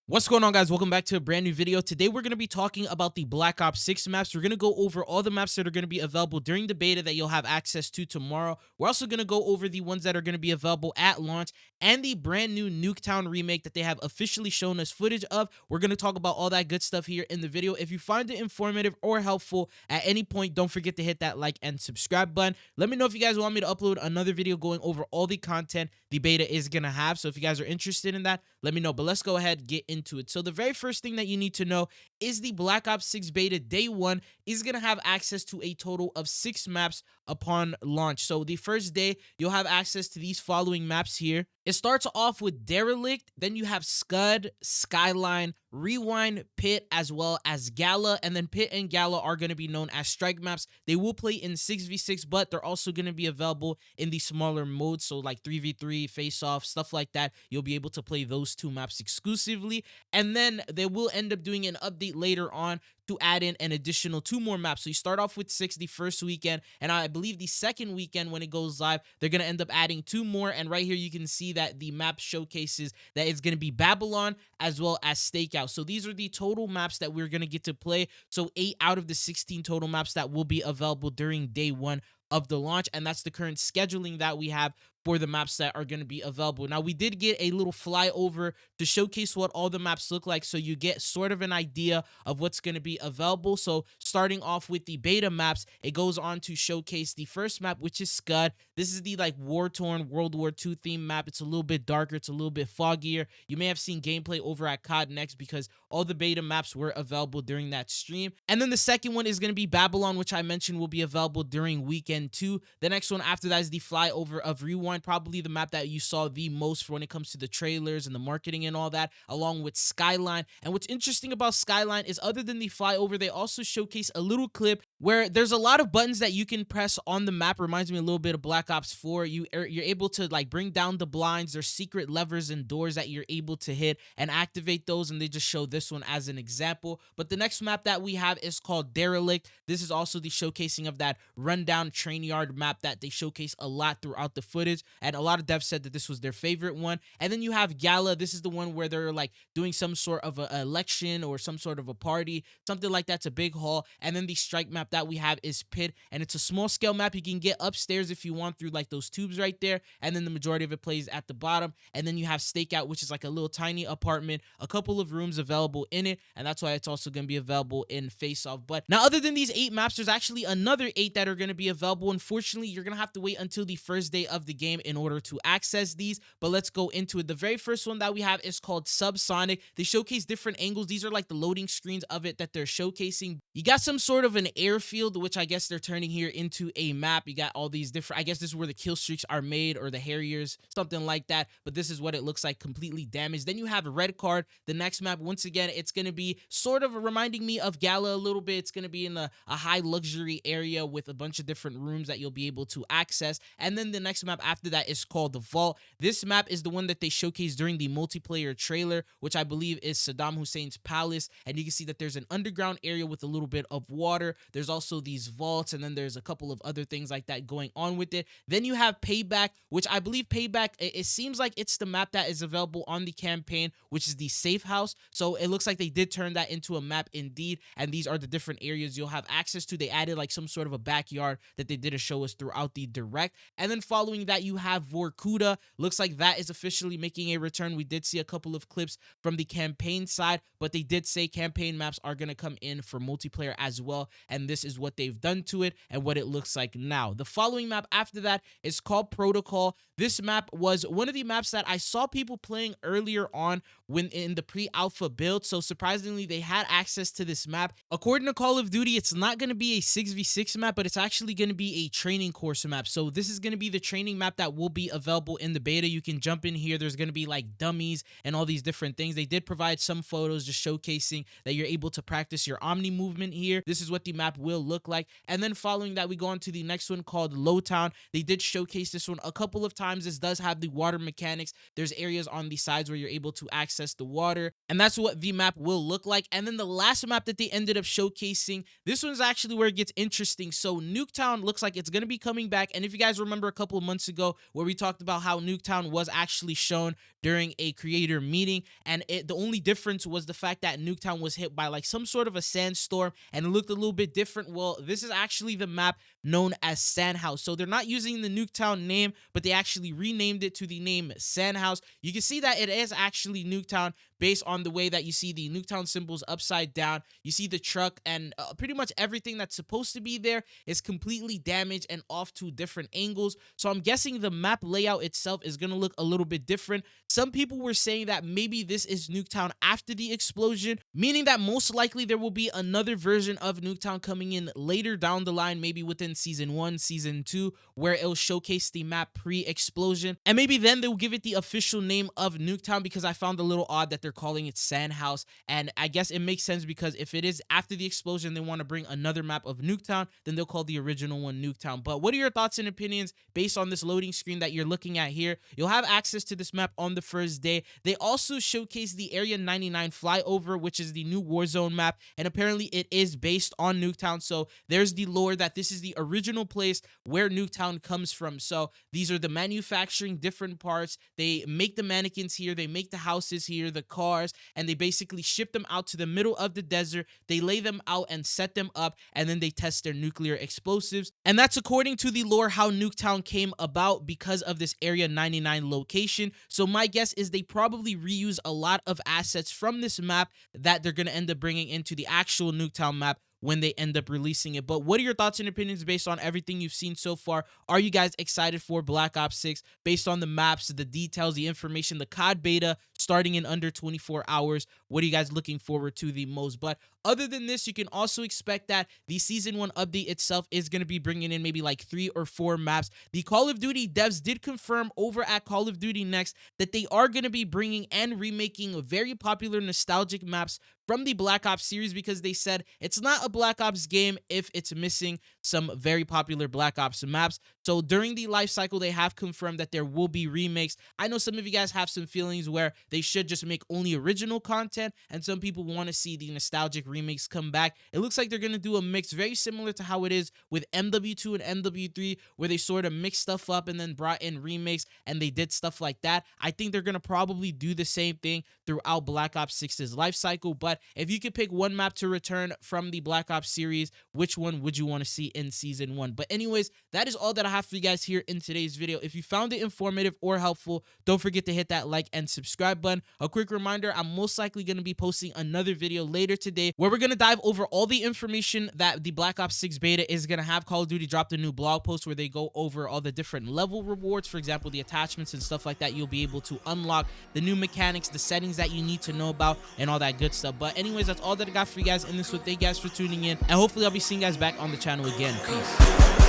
What's going on, guys? Welcome back to a brand new video. Today we're going to be talking about the Black Ops 6 maps. We're going to go over all the maps that are going to be available during the beta that you'll have access to tomorrow. We're also going to go over the ones that are going to be available at launch and the brand new Nuketown remake that they have officially shown us footage of. We're going to talk about all that good stuff here in the video. If you find it informative or helpful at any point, don't forget to hit that like and subscribe button. Let me know if you guys want me to upload another video going over all the content the beta is going to have. So if you guys are interested in that, let me know. But let's go ahead and get into it. So the very first thing that you need to know is the Black Ops 6 beta day one is going to have access to a total of 6 maps upon launch. So the first day, you'll have access to these following maps here. It starts off with Derelict, then you have Scud, Skyline, Rewind, Pit, as well as Gala, and then Pit and Gala are going to be known as strike maps. They will play in 6v6, but they're also going to be available in the smaller modes, so like 3v3, face-off, stuff like that. You'll be able to play those 2 maps exclusively, and then they will end up doing an update later on to add in an additional 2 more maps. So you start off with 6 the first weekend, and I believe the second weekend when it goes live, they're going to end up adding 2 more, and right here you can see that the map showcases that it's going to be Babylon as well as Stakeout. So these are the total maps that we're going to get to play. So 8 out of the 16 total maps that will be available during day 1 of the launch, and that's the current scheduling that we have for the maps that are going to be available. Now, we did get a little flyover to showcase what all the maps look like, so you get sort of an idea of what's going to be available. So starting off with the beta maps, it goes on to showcase the first map, which is Scud. This is the like war-torn World War II theme map. It's a little bit darker, it's a little bit foggier. You may have seen gameplay over at COD Next because all the beta maps were available during that stream. And then the second one is going to be Babylon, which I mentioned will be available during weekend 2. The next one after that is the flyover of Rewind, probably the map that you saw the most when it comes to the trailers and the marketing and all that, along with Skyline. And what's interesting about Skyline is, other than the flyover, they also showcase a little clip where there's a lot of buttons that you can press on the map. Reminds me a little bit of Black Ops 4. You're able to like bring down the blinds. There's secret levers and doors that you're able to hit and activate those, and they just show this one as an example. But the next map that we have is called Derelict. This is also the showcasing of that rundown train yard map that they showcase a lot throughout the footage, and a lot of devs said that this was their favorite one. And then you have Gala. This is the one where they're like doing some sort of an election or some sort of a party, something like that's a big hall. And then the strike map that we have is Pit, and it's a small scale map. You can get upstairs if you want through like those tubes right there, and then the majority of it plays at the bottom. And then you have Stakeout, which is like a little tiny apartment, a couple of rooms available in it, and that's why it's also going to be available in face off. But now, other than these 8 maps, there's actually another 8 that are going to be available. Unfortunately, you're going to have to wait until the first day of the game in order to access these, but let's go into it. The very first one that we have is called Subsonic. They showcase different angles. These are like the loading screens of it that they're showcasing. You got some sort of an airfield, which I guess they're turning here into a map. You got all these different, I guess this is where the kill streaks are made, or the Harriers, something like that, but this is what it looks like, completely damaged. Then you have a red card. The next map, once again, it's going to be sort of reminding me of Gala a little bit. It's going to be in a high luxury area with a bunch of different rooms that you'll be able to access. And then the next map after that is called the Vault. This map is the one that they showcased during the multiplayer trailer, which I believe is Saddam Hussein's palace. And you can see that there's an underground area with a little bit of water. There's also these vaults, and then there's a couple of other things like that going on with it. Then you have Payback, which I believe Payback, it seems like it's the map that is available on the campaign, which is the safe house. So it looks like they did turn that into a map indeed, and these are the different areas you'll have access to. They added like some sort of a backyard that they didn't show us throughout the direct. And then following that, you have Vorkuta. Looks like that is officially making a return. We did see a couple of clips from the campaign side, but they did say campaign maps are going to come in for multiplayer as well, and this is what they've done to it and what it looks like now. The following map after that is called Protocol. This map was one of the maps that I saw people playing earlier on when in the pre-alpha build, so surprisingly they had access to this map. According to Call of Duty, it's not going to be a 6v6 map, but it's actually going to be a training course map. So this is going to be the training map that will be available in the beta. You can jump in here. There's going to be like dummies and all these different things. They did provide some photos just showcasing that you're able to practice your Omni movement here. This is what the map will look like. And then following that, we go on to the next one called Lowtown. They did showcase this one a couple of times. This does have the water mechanics. There's areas on the sides where you're able to access the water, and that's what the map will look like. And then the last map that they ended up showcasing, this one's actually where it gets interesting. So Nuketown looks like it's going to be coming back. And if you guys remember a couple of months ago where we talked about how Nuketown was actually shown during a creator meeting, and the only difference was the fact that Nuketown was hit by like some sort of a sandstorm and it looked a little bit different. Well, this is actually the map known as Sandhouse. So they're not using the Nuketown name, but they actually renamed it to the name Sandhouse. You can see that it is actually Nuketown based on the way that you see the Nuketown symbols upside down. You see the truck, and pretty much everything that's supposed to be there is completely damaged and off to different angles. So I'm guessing the map layout itself is going to look a little bit different. Some people were saying that maybe this is Nuketown after the explosion, meaning that most likely there will be another version of Nuketown coming in later down the line, maybe within season 1, season 2, where it'll showcase the map pre-explosion. And maybe then they'll give it the official name of Nuketown, because I found a little odd that they're calling it Sandhouse. And I guess it makes sense, because if it is after the explosion, they want to bring another map of Nuketown, then they'll call the original one Nuketown. But what are your thoughts and opinions based on this loading screen that you're looking at here? You'll have access to this map on the first day. They also showcased the Area 99 flyover, which is the new Warzone map, and apparently it is based on Nuketown. So there's the lore that this is the original place where Nuketown comes from. So these are the manufacturing different parts. They make the mannequins here, they make the houses here, the cars, and they basically ship them out to the middle of the desert. They lay them out and set them up, and then they test their nuclear explosives. And that's according to the lore how Nuketown came about, because of this Area 99 location. So my guess is they probably reuse a lot of assets from this map that they're going to end up bringing into the actual Nuketown map when they end up releasing it. But what are your thoughts and opinions based on everything you've seen so far? Are you guys excited for Black Ops 6 based on the maps, the details, the information, the COD beta starting in under 24 hours? What are you guys looking forward to the most? But other than this, you can also expect that the Season 1 update itself is going to be bringing in maybe like 3 or 4 maps. The Call of Duty devs did confirm over at Call of Duty Next that they are going to be bringing and remaking very popular nostalgic maps from the Black Ops series, because they said it's not a Black Ops game if it's missing some very popular Black Ops maps. So during the life cycle, they have confirmed that there will be remakes. I know some of you guys have some feelings where they should just make only original content, and some people want to see the nostalgic remakes come back. It looks like they're going to do a mix very similar to how it is with MW2 and MW3, where they sort of mixed stuff up and then brought in remakes, and they did stuff like that. I think they're going to probably do the same thing throughout Black Ops 6's life cycle. But if you could pick one map to return from the Black Ops series, which one would you want to see in Season 1? But anyways, that is all that I have for you guys here in today's video. If you found it informative or helpful, don't forget to hit that like and subscribe button. A quick reminder, I'm most likely going to be posting another video later today where we're going to dive over all the information that the Black Ops 6 beta is going to have. Call of Duty dropped a new blog post where they go over all the different level rewards, for example, the attachments and stuff like that. You'll be able to unlock the new mechanics, the settings that you need to know about, and all that good stuff. But anyways, that's all that I got for you guys in this one. Thank you guys for tuning in, and hopefully I'll be seeing you guys back on the channel again. Peace.